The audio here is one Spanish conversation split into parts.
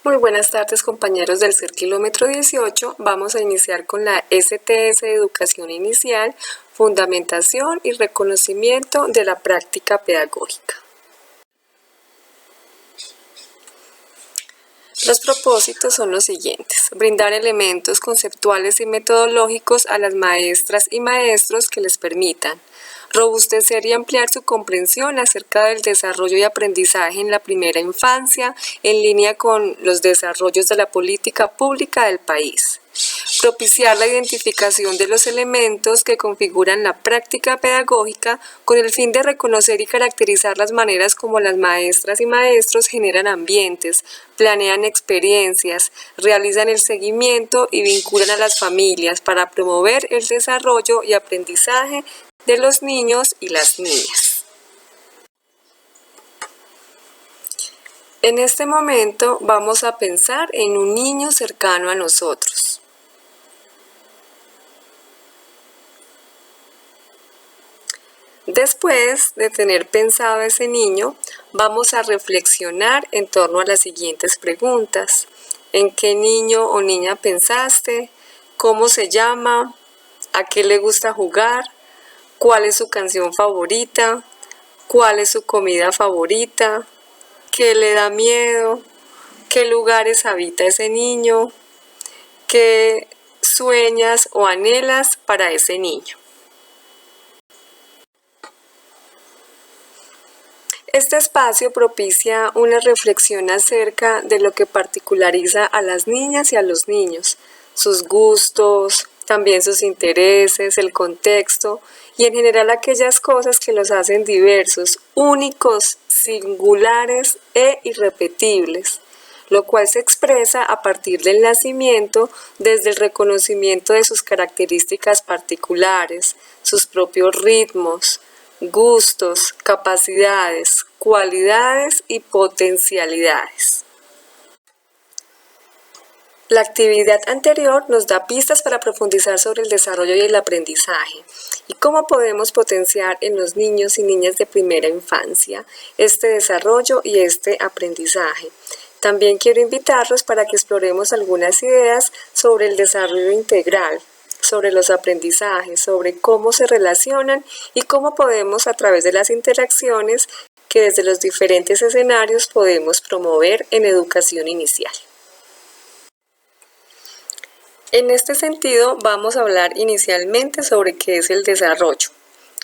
Muy buenas tardes, compañeros del CER Kilómetro 18. Vamos a iniciar con la STS de Educación Inicial, Fundamentación y Reconocimiento de la Práctica Pedagógica. Los propósitos son los siguientes: brindar elementos conceptuales y metodológicos a las maestras y maestros que les permitan robustecer y ampliar su comprensión acerca del desarrollo y aprendizaje en la primera infancia, en línea con los desarrollos de la política pública del país. Propiciar la identificación de los elementos que configuran la práctica pedagógica con el fin de reconocer y caracterizar las maneras como las maestras y maestros generan ambientes, planean experiencias, realizan el seguimiento y vinculan a las familias para promover el desarrollo y aprendizaje de los niños y las niñas. En este momento vamos a pensar en un niño cercano a nosotros. Después de tener pensado ese niño, vamos a reflexionar en torno a las siguientes preguntas: ¿en qué niño o niña pensaste? ¿Cómo se llama? ¿A qué le gusta jugar? ¿Cuál es su canción favorita? ¿Cuál es su comida favorita? ¿Qué le da miedo? ¿Qué lugares habita ese niño? ¿Qué sueñas o anhelas para ese niño? Este espacio propicia una reflexión acerca de lo que particulariza a las niñas y a los niños, sus gustos, también sus intereses, el contexto y en general aquellas cosas que los hacen diversos, únicos, singulares e irrepetibles, lo cual se expresa a partir del nacimiento desde el reconocimiento de sus características particulares, sus propios ritmos, gustos, capacidades, cualidades y potencialidades. La actividad anterior nos da pistas para profundizar sobre el desarrollo y el aprendizaje y cómo podemos potenciar en los niños y niñas de primera infancia este desarrollo y este aprendizaje. También quiero invitarlos para que exploremos algunas ideas sobre el desarrollo integral, sobre los aprendizajes, sobre cómo se relacionan y cómo podemos, a través de las interacciones que desde los diferentes escenarios podemos promover en educación inicial. En este sentido, vamos a hablar inicialmente sobre qué es el desarrollo.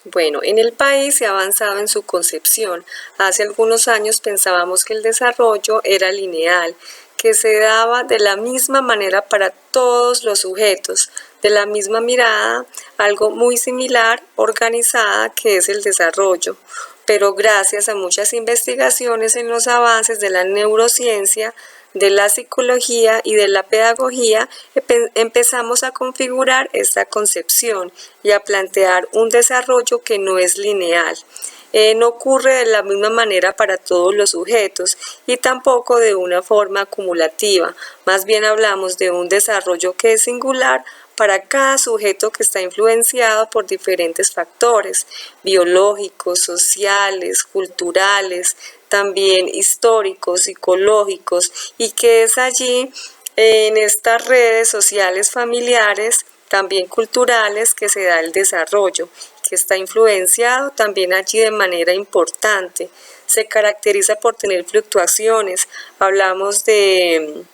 Bueno, en el país se ha avanzado en su concepción. Hace algunos años pensábamos que el desarrollo era lineal, que se daba de la misma manera para todos los sujetos, de la misma mirada, algo muy similar, organizada, que es el desarrollo. Pero gracias a muchas investigaciones en los avances de la neurociencia, de la psicología y de la pedagogía, empezamos a configurar esta concepción y a plantear un desarrollo que no es lineal. No ocurre de la misma manera para todos los sujetos y tampoco de una forma acumulativa. Más bien hablamos de un desarrollo que es singular para cada sujeto, que está influenciado por diferentes factores biológicos, sociales, culturales, también históricos, psicológicos, y que es allí en estas redes sociales familiares, también culturales, que se da el desarrollo, que está influenciado también allí de manera importante. Se caracteriza por tener fluctuaciones, hablamos de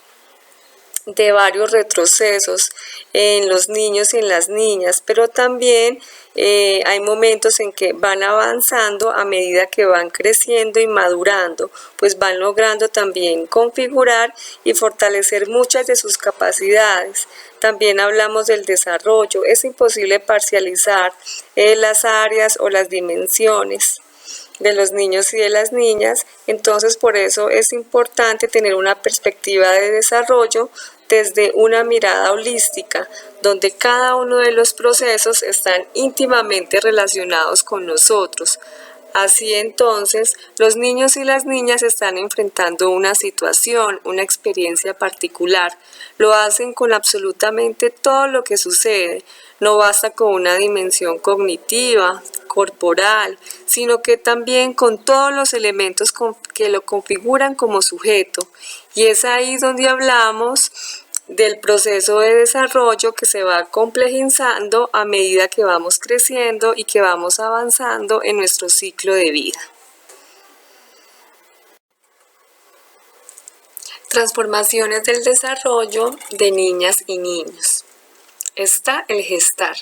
varios retrocesos en los niños y en las niñas, pero también hay momentos en que van avanzando a medida que van creciendo y madurando, pues van logrando también configurar y fortalecer muchas de sus capacidades. También hablamos del desarrollo. Es imposible parcializar las áreas o las dimensiones de los niños y de las niñas, entonces por eso es importante tener una perspectiva de desarrollo desde una mirada holística, donde cada uno de los procesos están íntimamente relacionados con nosotros. Así entonces, los niños y las niñas están enfrentando una situación, una experiencia particular. Lo hacen con absolutamente todo lo que sucede. No basta con una dimensión cognitiva, corporal, sino que también con todos los elementos que lo configuran como sujeto. Y es ahí donde hablamos del proceso de desarrollo que se va complejizando a medida que vamos creciendo y que vamos avanzando en nuestro ciclo de vida. Transformaciones del desarrollo de niñas y niños. Está el gestar.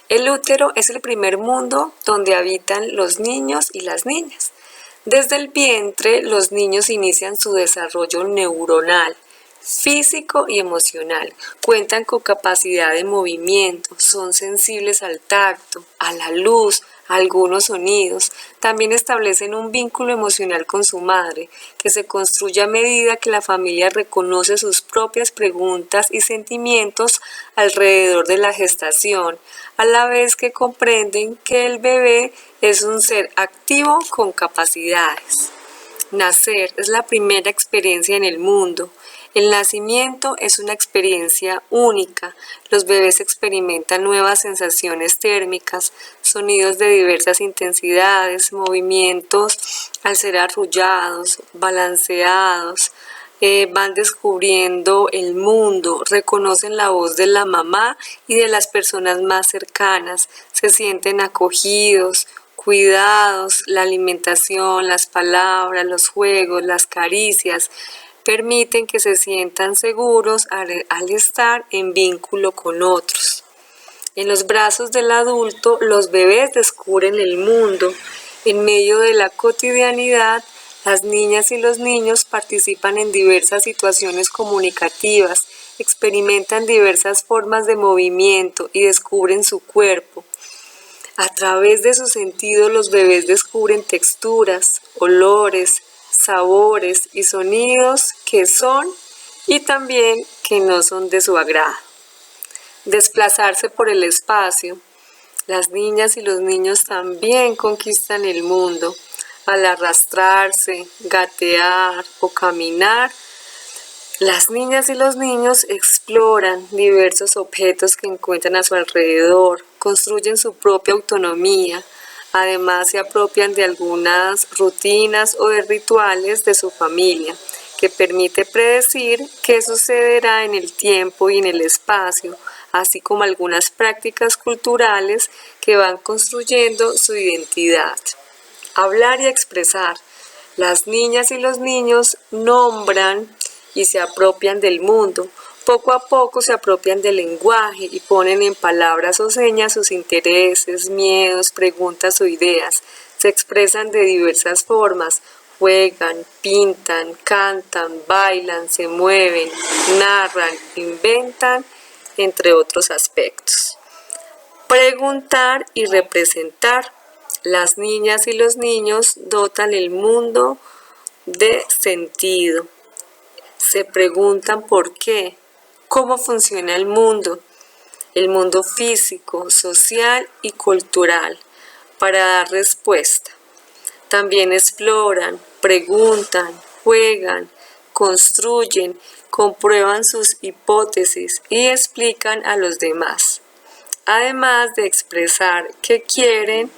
El útero es el primer mundo donde habitan los niños y las niñas. Desde el vientre, los niños inician su desarrollo neuronal, físico y emocional. Cuentan con capacidad de movimiento, son sensibles al tacto, a la luz, a algunos sonidos. También establecen un vínculo emocional con su madre, que se construye a medida que la familia reconoce sus propias preguntas y sentimientos alrededor de la gestación, a la vez que comprenden que el bebé es un ser activo con capacidades. Nacer es la primera experiencia en el mundo. El nacimiento es una experiencia única. Los bebés experimentan nuevas sensaciones térmicas, sonidos de diversas intensidades, movimientos al ser arrullados, balanceados, van descubriendo el mundo, reconocen la voz de la mamá y de las personas más cercanas, se sienten acogidos, cuidados, la alimentación, las palabras, los juegos, las caricias, permiten que se sientan seguros al estar en vínculo con otros. En los brazos del adulto, los bebés descubren el mundo. En medio de la cotidianidad, las niñas y los niños participan en diversas situaciones comunicativas, experimentan diversas formas de movimiento y descubren su cuerpo. A través de sus sentidos, los bebés descubren texturas, olores, sabores y sonidos que son y también que no son de su agrado. Desplazarse por el espacio. Las niñas y los niños también conquistan el mundo. Al arrastrarse, gatear o caminar, las niñas y los niños exploran diversos objetos que encuentran a su alrededor, construyen su propia autonomía. Además, se apropian de algunas rutinas o de rituales de su familia, que permite predecir qué sucederá en el tiempo y en el espacio, así como algunas prácticas culturales que van construyendo su identidad. Hablar y expresar. Las niñas y los niños nombran y se apropian del mundo. Poco a poco se apropian del lenguaje y ponen en palabras o señas sus intereses, miedos, preguntas o ideas. Se expresan de diversas formas, juegan, pintan, cantan, bailan, se mueven, narran, inventan, entre otros aspectos. Preguntar y representar. Las niñas y los niños dotan el mundo de sentido. Se preguntan por qué. ¿Cómo funciona el mundo físico, social y cultural, para dar respuesta? También exploran, preguntan, juegan, construyen, comprueban sus hipótesis y explican a los demás. Además de expresar qué quieren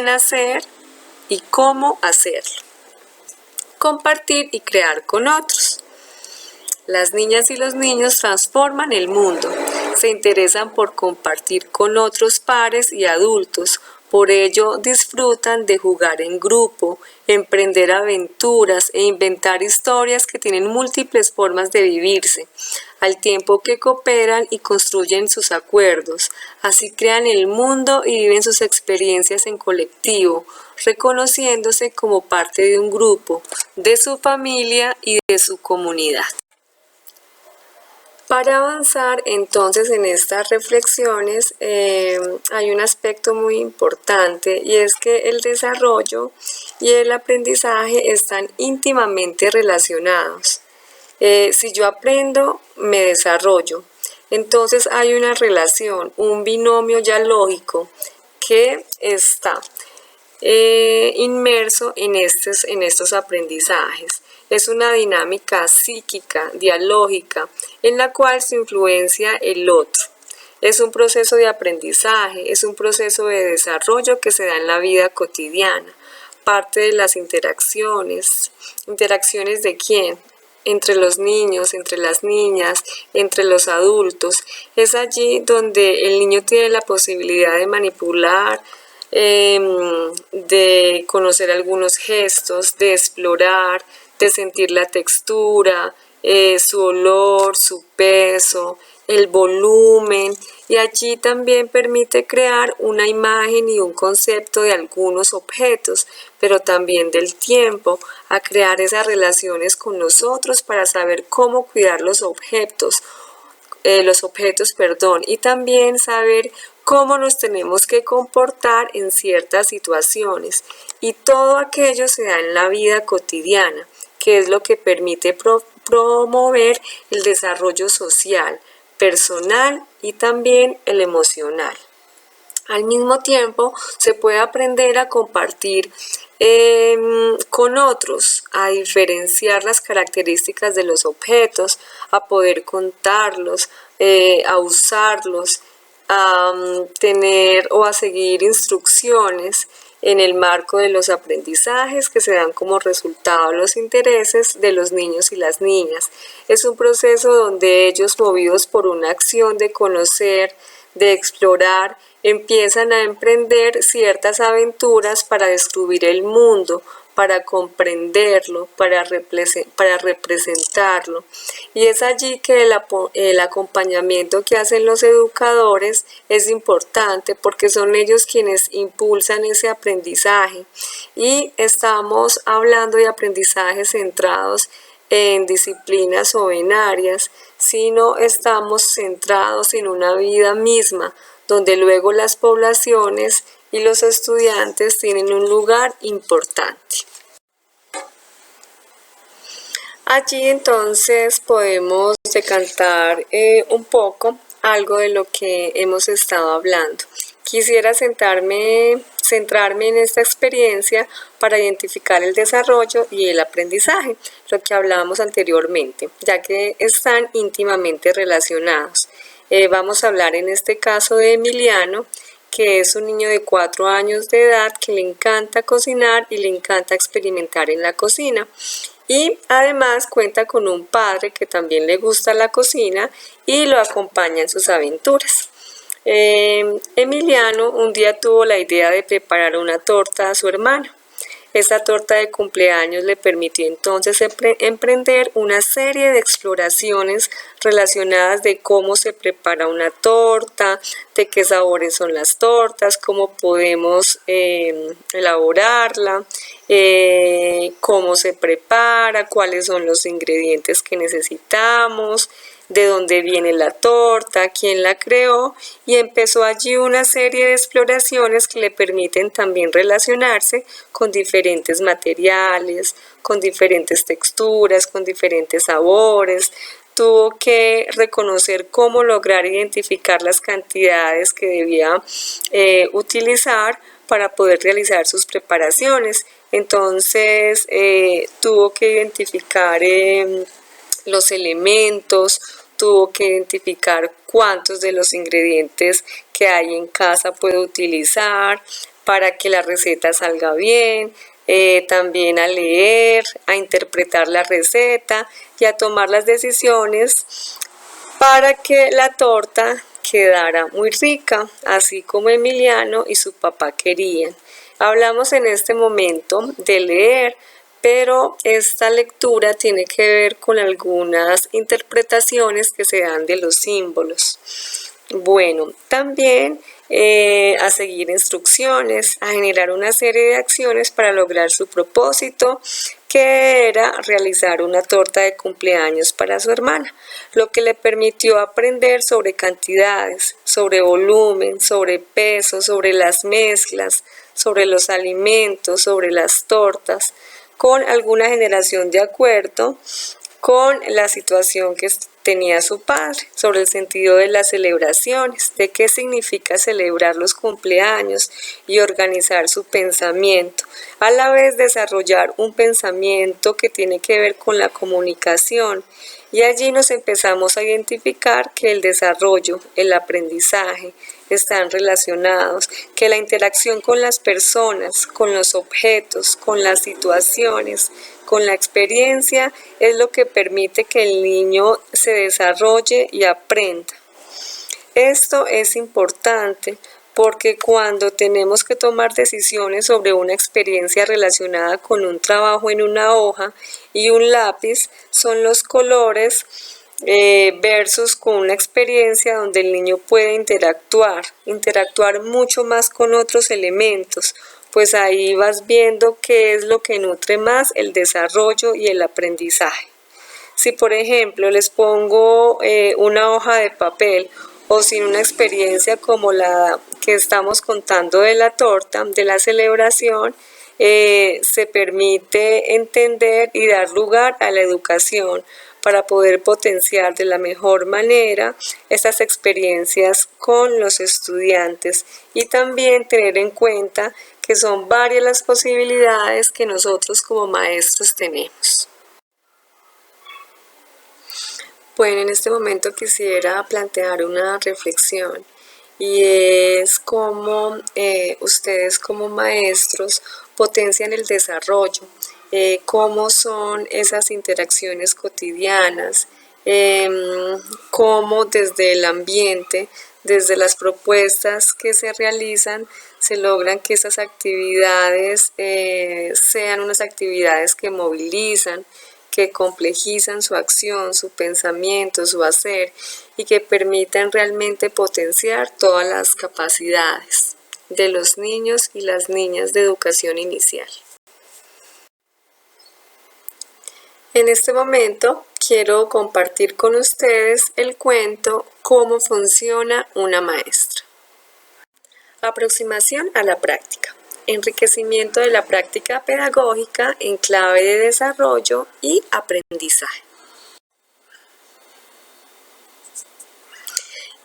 hacer y cómo hacerlo. Compartir y crear con otros. Las niñas y los niños transforman el mundo, se interesan por compartir con otros pares y adultos, por ello disfrutan de jugar en grupo, emprender aventuras e inventar historias que tienen múltiples formas de vivirse, al tiempo que cooperan y construyen sus acuerdos, así crean el mundo y viven sus experiencias en colectivo, reconociéndose como parte de un grupo, de su familia y de su comunidad. Para avanzar entonces en estas reflexiones hay un aspecto muy importante y es que el desarrollo y el aprendizaje están íntimamente relacionados. Si yo aprendo, me desarrollo. Entonces hay una relación, un binomio ya lógico que está inmerso en estos aprendizajes. Es una dinámica psíquica, dialógica, en la cual se influencia el otro. Es un proceso de aprendizaje, es un proceso de desarrollo que se da en la vida cotidiana. Parte de las interacciones. ¿Interacciones de quién? Entre los niños, entre las niñas, entre los adultos. Es allí donde el niño tiene la posibilidad de manipular, de conocer algunos gestos, de explorar, de sentir la textura, su olor, su peso, el volumen, y allí también permite crear una imagen y un concepto de algunos objetos, pero también del tiempo, a crear esas relaciones con nosotros para saber cómo cuidar los objetos, y también saber cómo nos tenemos que comportar en ciertas situaciones. Y todo aquello se da en la vida cotidiana, que es lo que permite promover el desarrollo social, personal y también el emocional. Al mismo tiempo, se puede aprender a compartir con otros, a diferenciar las características de los objetos, a poder contarlos, a usarlos, a tener o a seguir instrucciones en el marco de los aprendizajes que se dan como resultado los intereses de los niños y las niñas. Es un proceso donde ellos, movidos por una acción de conocer, de explorar, empiezan a emprender ciertas aventuras para descubrir el mundo, para comprenderlo, para representarlo. Y es allí que el acompañamiento que hacen los educadores es importante, porque son ellos quienes impulsan ese aprendizaje. Y estamos hablando de aprendizajes centrados en disciplinas o en áreas, sino estamos centrados en una vida misma, donde luego las poblaciones y los estudiantes tienen un lugar importante. Allí entonces podemos decantar un poco algo de lo que hemos estado hablando. Quisiera centrarme en esta experiencia para identificar el desarrollo y el aprendizaje, lo que hablábamos anteriormente, ya que están íntimamente relacionados. Vamos a hablar en este caso de Emiliano, que es un niño de 4 años de edad que le encanta cocinar y le encanta experimentar en la cocina. Y además cuenta con un padre que también le gusta la cocina y lo acompaña en sus aventuras. Emiliano un día tuvo la idea de preparar una torta a su hermano. Esta torta de cumpleaños le permitió entonces emprender una serie de exploraciones relacionadas de cómo se prepara una torta, de qué sabores son las tortas, cómo podemos elaborarla, cómo se prepara, cuáles son los ingredientes que necesitamos, de dónde viene la torta, quién la creó, y empezó allí una serie de exploraciones que le permiten también relacionarse con diferentes materiales, con diferentes texturas, con diferentes sabores. Tuvo que reconocer cómo lograr identificar las cantidades que debía utilizar para poder realizar sus preparaciones. Entonces tuvo que identificar los elementos, tuvo que identificar cuántos de los ingredientes que hay en casa puede utilizar para que la receta salga bien, también a leer, a interpretar la receta y a tomar las decisiones para que la torta quedara muy rica, así como Emiliano y su papá querían. Hablamos en este momento de leer, pero esta lectura tiene que ver con algunas interpretaciones que se dan de los símbolos. Bueno, también a seguir instrucciones, a generar una serie de acciones para lograr su propósito, que era realizar una torta de cumpleaños para su hermana, lo que le permitió aprender sobre cantidades, sobre volumen, sobre peso, sobre las mezclas, sobre los alimentos, sobre las tortas, con alguna generación de acuerdo con la situación que tenía su padre, sobre el sentido de las celebraciones, de qué significa celebrar los cumpleaños y organizar su pensamiento, a la vez desarrollar un pensamiento que tiene que ver con la comunicación. Y allí nos empezamos a identificar que el desarrollo, el aprendizaje están relacionados, que la interacción con las personas, con los objetos, con las situaciones, con la experiencia es lo que permite que el niño se desarrolle y aprenda. Esto es importante porque cuando tenemos que tomar decisiones sobre una experiencia relacionada con un trabajo en una hoja y un lápiz, son los colores versus con una experiencia donde el niño puede interactuar mucho más con otros elementos, pues ahí vas viendo qué es lo que nutre más el desarrollo y el aprendizaje. Si por ejemplo les pongo una hoja de papel o sin una experiencia como la que estamos contando de la torta, de la celebración, se permite entender y dar lugar a la educación para poder potenciar de la mejor manera estas experiencias con los estudiantes y también tener en cuenta que son varias las posibilidades que nosotros como maestros tenemos. Bueno, en este momento quisiera plantear una reflexión y es cómo ustedes como maestros potencian el desarrollo, cómo son esas interacciones cotidianas, cómo desde el ambiente, desde las propuestas que se realizan, se logran que esas actividades sean unas actividades que movilizan, que complejizan su acción, su pensamiento, su hacer y que permitan realmente potenciar todas las capacidades de los niños y las niñas de educación inicial. En este momento quiero compartir con ustedes el cuento Cómo funciona una maestra. Aproximación a la práctica. Enriquecimiento de la práctica pedagógica en clave de desarrollo y aprendizaje.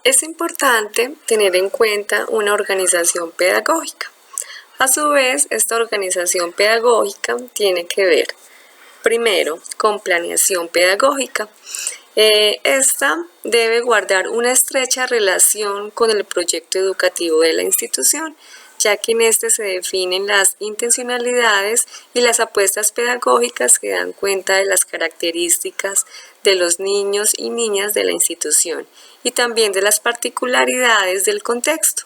Es importante tener en cuenta una organización pedagógica. A su vez, esta organización pedagógica tiene que ver, primero, con planeación pedagógica. Esta debe guardar una estrecha relación con el proyecto educativo de la institución, ya que en este se definen las intencionalidades y las apuestas pedagógicas que dan cuenta de las características de los niños y niñas de la institución y también de las particularidades del contexto.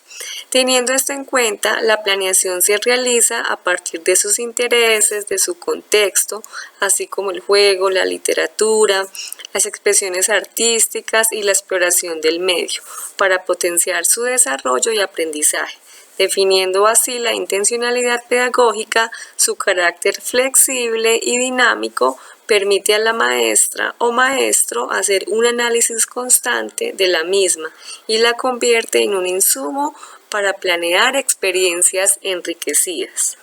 Teniendo esto en cuenta, la planeación se realiza a partir de sus intereses, de su contexto, así como el juego, la literatura, las expresiones artísticas y la exploración del medio, para potenciar su desarrollo y aprendizaje, definiendo así la intencionalidad pedagógica. Su carácter flexible y dinámico permite a la maestra o maestro hacer un análisis constante de la misma y la convierte en un insumo para planear experiencias enriquecidas.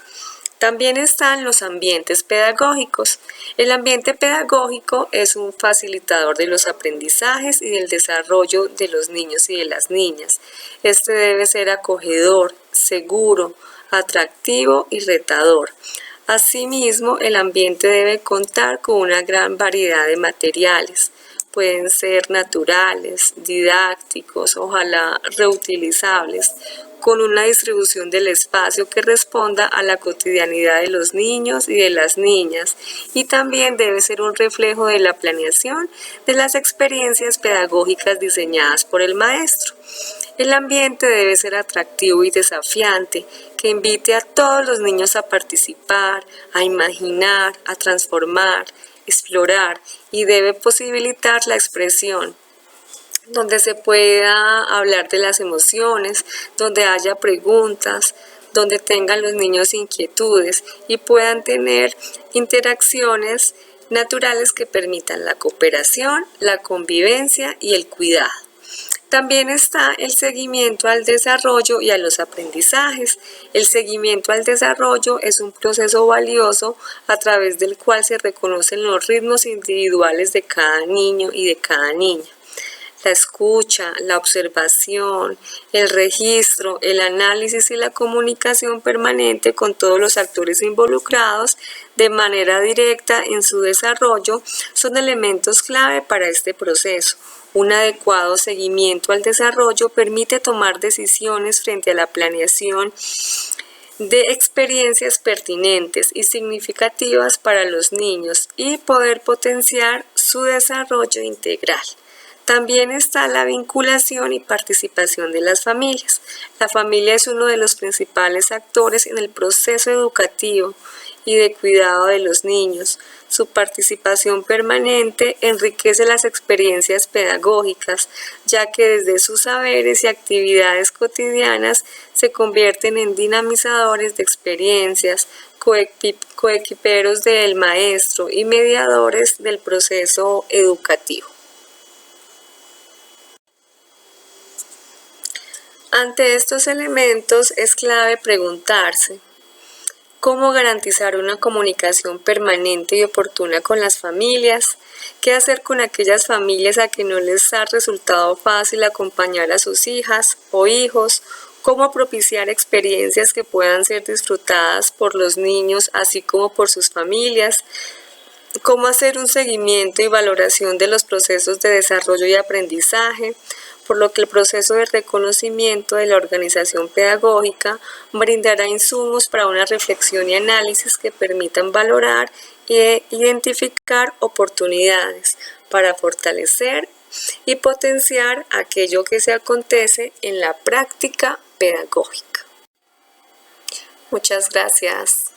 También están los ambientes pedagógicos. El ambiente pedagógico es un facilitador de los aprendizajes y del desarrollo de los niños y de las niñas. Este debe ser acogedor, seguro, atractivo y retador. Asimismo, el ambiente debe contar con una gran variedad de materiales. Pueden ser naturales, didácticos, ojalá reutilizables, con una distribución del espacio que responda a la cotidianidad de los niños y de las niñas, y también debe ser un reflejo de la planeación de las experiencias pedagógicas diseñadas por el maestro. El ambiente debe ser atractivo y desafiante, que invite a todos los niños a participar, a imaginar, a transformar, explorar, y debe posibilitar la expresión, donde se pueda hablar de las emociones, donde haya preguntas, donde tengan los niños inquietudes y puedan tener interacciones naturales que permitan la cooperación, la convivencia y el cuidado. También está el seguimiento al desarrollo y a los aprendizajes. El seguimiento al desarrollo es un proceso valioso a través del cual se reconocen los ritmos individuales de cada niño y de cada niña. La escucha, la observación, el registro, el análisis y la comunicación permanente con todos los actores involucrados de manera directa en su desarrollo son elementos clave para este proceso. Un adecuado seguimiento al desarrollo permite tomar decisiones frente a la planeación de experiencias pertinentes y significativas para los niños y poder potenciar su desarrollo integral. También está la vinculación y participación de las familias. La familia es uno de los principales actores en el proceso educativo y de cuidado de los niños. Su participación permanente enriquece las experiencias pedagógicas, ya que desde sus saberes y actividades cotidianas se convierten en dinamizadores de experiencias, coequiperos del maestro y mediadores del proceso educativo. Ante estos elementos es clave preguntarse: ¿cómo garantizar una comunicación permanente y oportuna con las familias? ¿Qué hacer con aquellas familias a que no les ha resultado fácil acompañar a sus hijas o hijos? ¿Cómo propiciar experiencias que puedan ser disfrutadas por los niños así como por sus familias? ¿Cómo hacer un seguimiento y valoración de los procesos de desarrollo y aprendizaje? Por lo que el proceso de reconocimiento de la organización pedagógica brindará insumos para una reflexión y análisis que permitan valorar e identificar oportunidades para fortalecer y potenciar aquello que se acontece en la práctica pedagógica. Muchas gracias.